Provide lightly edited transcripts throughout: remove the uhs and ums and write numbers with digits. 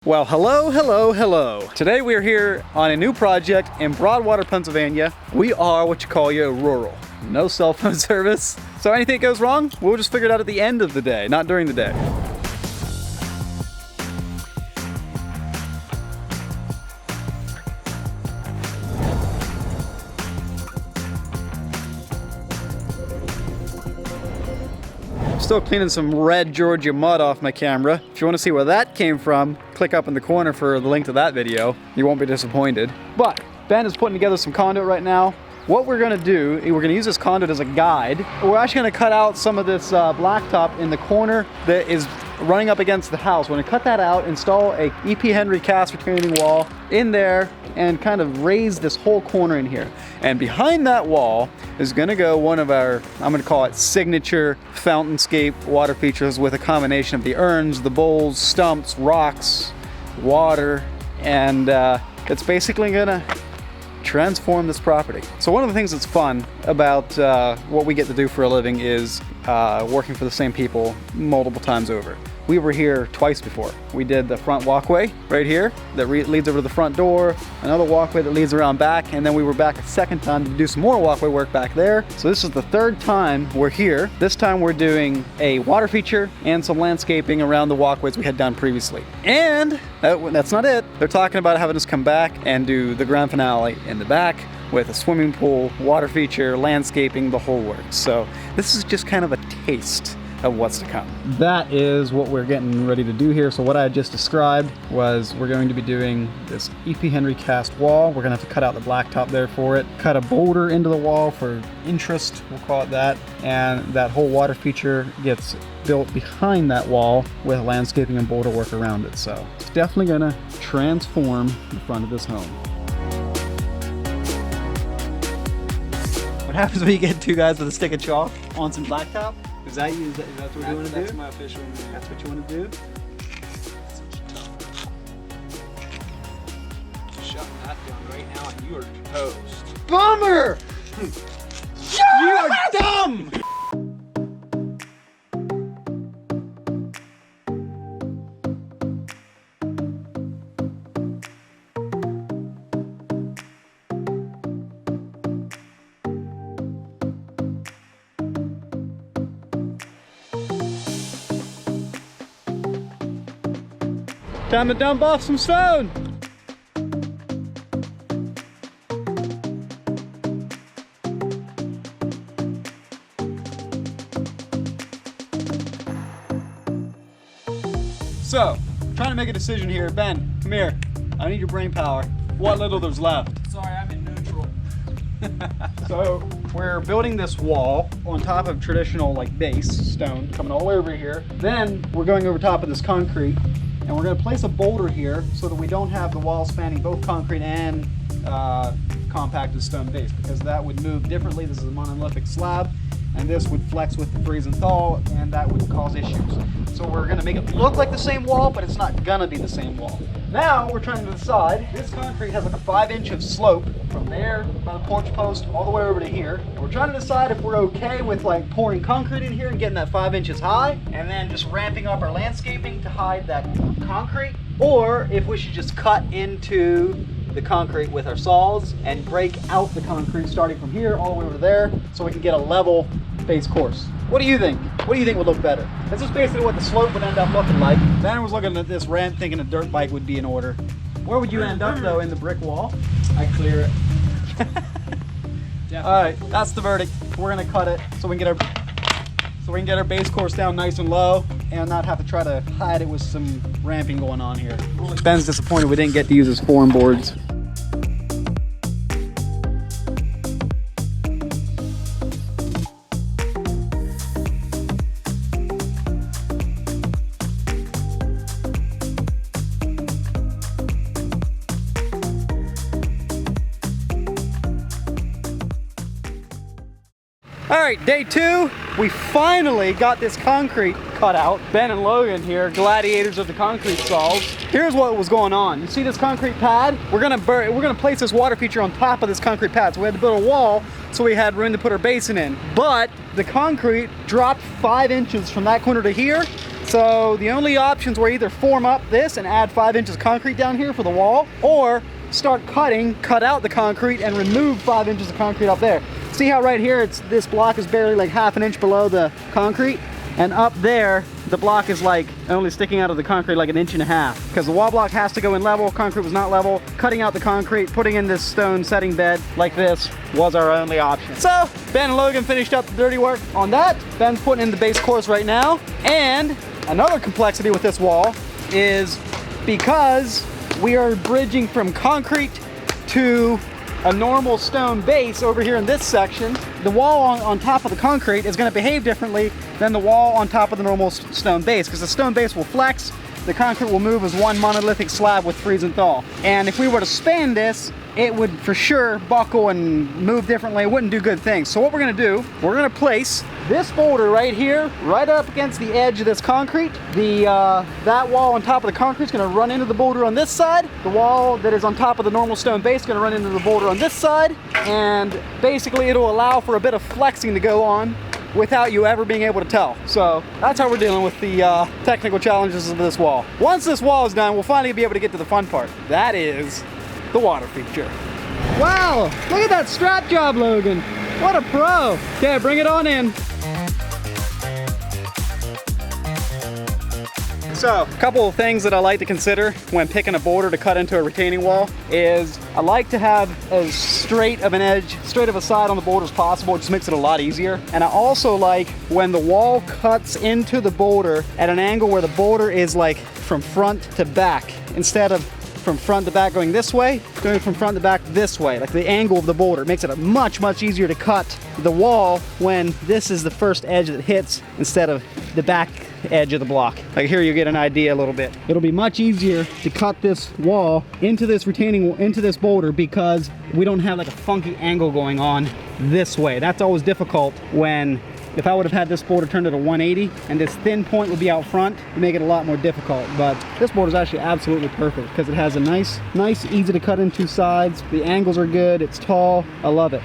Well, hello. Today we are here on a new project in Broadwater, Pennsylvania. We are what you call rural. No cell phone service. So anything that goes wrong, we'll just figure it out at the end of the day, not during the day. Still cleaning some red Georgia mud off my camera. If you want to see where that came from, click up in the corner for the link to that video. You won't be disappointed. But Ben is putting together some conduit right now. What we're gonna do, we're gonna use this conduit as a guide. We're actually gonna cut out some of this blacktop in the corner that is running up against the house. We're gonna cut that out, install a E.P. Henry cast retaining wall in there, and kind of raise this whole corner in here. And behind that wall is gonna go one of our, I'm gonna call it signature fountainscape water features with a combination of the urns, the bowls, stumps, rocks, water, and it's basically gonna transform this property. So one of the things that's fun about what we get to do for a living is working for the same people multiple times over. We were here twice before. We did the front walkway right here that leads over to the front door, another walkway that leads around back, and then we were back a second time to do some more walkway work back there. So this is the third time we're here. This time we're doing a water feature and some landscaping around the walkways we had done previously. And that's not it. They're talking about having us come back and do the grand finale in the back with a swimming pool, water feature, landscaping, the whole works. So this is just kind of a taste of what's to come. That is what we're getting ready to do here. So what I just described was we're going to be doing this E.P. Henry cast wall. We're gonna have to cut out the blacktop there for it, cut a boulder into the wall for interest, we'll call it that, and that whole water feature gets built behind that wall with landscaping and boulder work around it. So it's definitely gonna transform the front of this home. What happens when you get two guys with a stick of chalk on some blacktop? Is that what you want to do? That's my official name. That's what you want to do? Shutting that down right now and you are toast. Bummer! You are dumb! Time to dump off some stone. So, I'm trying to make a decision here. Ben, come here. I need your brain power. What little there's left. Sorry, I'm in neutral. So, we're building this wall on top of traditional base stone, coming all the way over here. Then, we're going over top of this concrete. And we're going to place a boulder here so that we don't have the wall spanning both concrete and compacted stone base, because that would move differently. This is a monolithic slab, and this would flex with the freeze and thaw, and that would cause issues. So we're going to make it look like the same wall, but it's not going to be the same wall. Now we're trying to decide. This concrete has like a 5-inch of slope from there by the porch post all the way over to here. And we're trying to decide if we're okay with pouring concrete in here and getting that 5 inches high, and then just ramping up our landscaping to hide that concrete, or if we should just cut into the concrete with our saws and break out the concrete starting from here all the way over there so we can get a level base course. What do you think? What do you think would look better? This is basically what the slope would end up looking like. Banner was looking at this ramp thinking a dirt bike would be in order. Where would you end up though, in the brick wall? I clear it. All right, that's the verdict. We're gonna cut it so we can get our base course down nice and low and not have to try to hide it with some ramping going on here. Ben's disappointed we didn't get to use his form boards. All right, day 2, we finally got this concrete cut out. Ben and Logan here, gladiators of the concrete saws. Here's what was going on. You see this concrete pad? We're gonna place this water feature on top of this concrete pad. So we had to build a wall so we had room to put our basin in. But the concrete dropped 5 inches from that corner to here. So the only options were either form up this and add 5 inches of concrete down here for the wall, or start cut out the concrete and remove 5 inches of concrete up there. See how right here this block is barely like half an inch below the concrete, and up there the block is like only sticking out of the concrete like 1.5 inches, because the wall block has to go in level. Concrete was not level. Cutting out the concrete, putting in this stone setting bed like this was our only option. So Ben and Logan finished up the dirty work on that. Ben's putting in the base course right now. And another complexity with this wall is because we are bridging from concrete to a normal stone base over here in this section, the wall on top of the concrete is going to behave differently than the wall on top of the normal stone base, because the stone base will flex, the concrete will move as one monolithic slab with freeze and thaw. And if we were to span this, it would for sure buckle and move differently. It wouldn't do good things. So what we're going to do, we're going to place this boulder right here, right up against the edge of this concrete. That wall on top of the concrete is going to run into the boulder on this side. The wall that is on top of the normal stone base is going to run into the boulder on this side. And basically it'll allow for a bit of flexing to go on without you ever being able to tell. So that's how we're dealing with the technical challenges of this wall. Once this wall is done, we'll finally be able to get to the fun part. That is the water feature. Wow, look at that strap job, Logan. What a pro. Okay, bring it on in. So, a couple of things that I like to consider when picking a boulder to cut into a retaining wall is I like to have as straight of an edge, straight of a side on the boulder as possible. It just makes it a lot easier. And I also like when the wall cuts into the boulder at an angle where the boulder is like from front to back, instead of from front to back going this way, going from front to back this way, like the angle of the boulder. It makes it much easier to cut the wall when this is the first edge that hits instead of the back edge of the block. Like here you get an idea a little bit. It'll be much easier to cut this wall into this retaining, into this boulder, because we don't have like a funky angle going on this way. That's always difficult when, if I would have had this boulder turned at a 180 and this thin point would be out front, it'd make it a lot more difficult. But this boulder is actually absolutely perfect because it has a nice, easy to cut into sides. The angles are good, it's tall, I love it.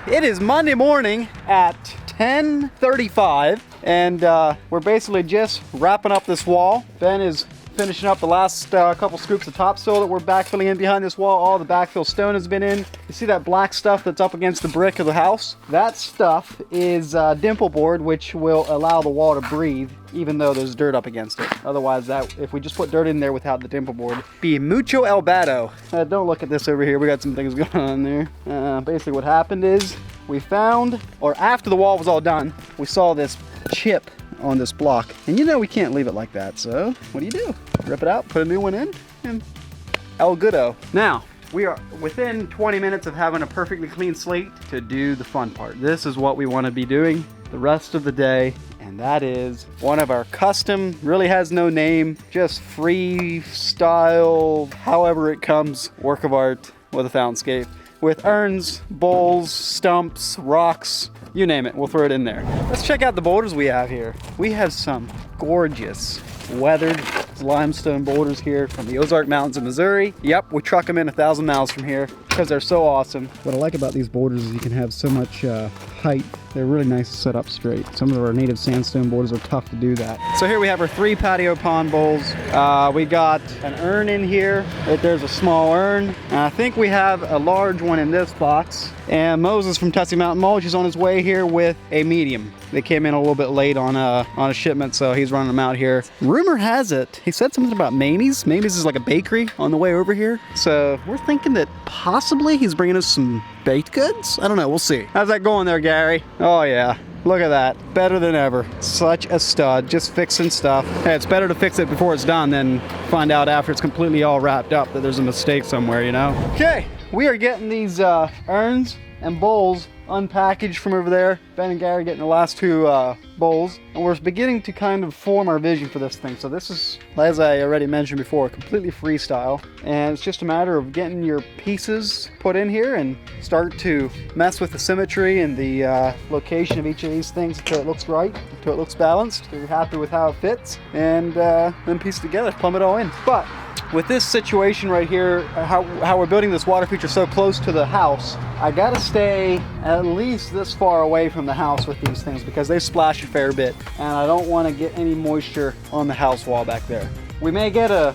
It is Monday morning at 10:35 and we're basically just wrapping up this wall. Ben is finishing up the last couple scoops of topsoil that we're backfilling in behind this wall. All the backfill stone has been in. You see that black stuff that's up against the brick of the house? That stuff is dimple board, which will allow the wall to breathe even though there's dirt up against it. Otherwise, if we just put dirt in there without the dimple board, be mucho elbato. Don't look at this over here. We got some things going on there. Basically what happened is we found, or after the wall was all done, we saw this chip on this block. And you know we can't leave it like that, so what do? Rip it out, put a new one in, and el goodo. Now, we are within 20 minutes of having a perfectly clean slate to do the fun part. This is what we want to be doing the rest of the day, and that is one of our custom, really has no name, just freestyle, however it comes, work of art with a fountainscape. With urns, bowls, stumps, rocks, you name it, we'll throw it in there. Let's check out the boulders we have here. We have some gorgeous weathered limestone boulders here from the Ozark Mountains of Missouri. Yep, we truck them in 1,000 miles from here because they're so awesome. What I like about these boulders is you can have so much height. They're really nice to set up straight. Some of our native sandstone boulders are tough to do that. So here we have our 3 patio pond bowls. We got an urn in here. There's a small urn. I think we have a large one in this box. And Moses from Tussey Mountain Mulch is on his way here with a medium. They came in a little bit late on a shipment, so he's running them out here. Rumor has it, he said something about Mamie's. Mamie's is like a bakery on the way over here. So we're thinking that possibly he's bringing us some baked goods? I don't know, we'll see. How's that going there, Gary? Oh yeah, look at that, better than ever. Such a stud, just fixing stuff. Hey, it's better to fix it before it's done than find out after it's completely all wrapped up that there's a mistake somewhere, you know? Okay, we are getting these urns and bowls unpackaged from over there. Ben and Gary getting the last two bowls, and we're beginning to kind of form our vision for this thing. So this is, as I already mentioned before, completely freestyle, and it's just a matter of getting your pieces put in here and start to mess with the symmetry and the location of each of these things until it looks right, until it looks balanced, until you're happy with how it fits, and then piece it together, plumb it all in. But with this situation right here, how we're building this water feature so close to the house, I gotta stay at least this far away from the house with these things because they splash a fair bit, and I don't want to get any moisture on the house wall back there. We may get a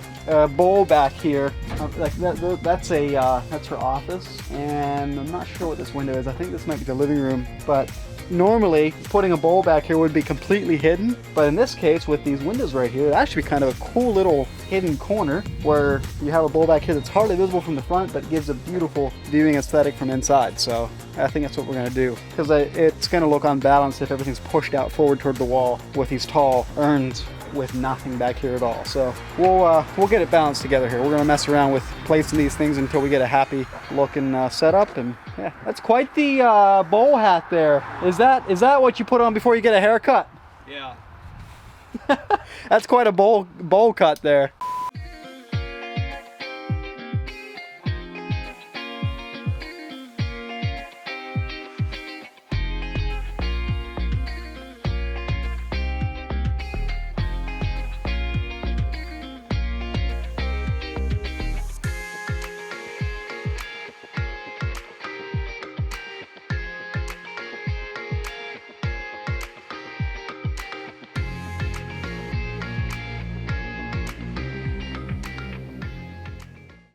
bowl back here, like that's her office, and I'm not sure what this window is. I think this might be the living room, but normally putting a bowl back here would be completely hidden, but in this case with these windows right here, it'd actually be kind of a cool little hidden corner where you have a bowl back here that's hardly visible from the front but gives a beautiful viewing aesthetic from inside. So I think that's what we're going to do, because it's going to look unbalanced if everything's pushed out forward toward the wall with these tall urns with nothing back here at all. So we'll get it balanced together here. We're going to mess around with placing these things until we get a happy looking setup. And yeah, that's quite the bowl hat there. Is that what you put on before you get a haircut? Yeah. That's quite a bowl cut there.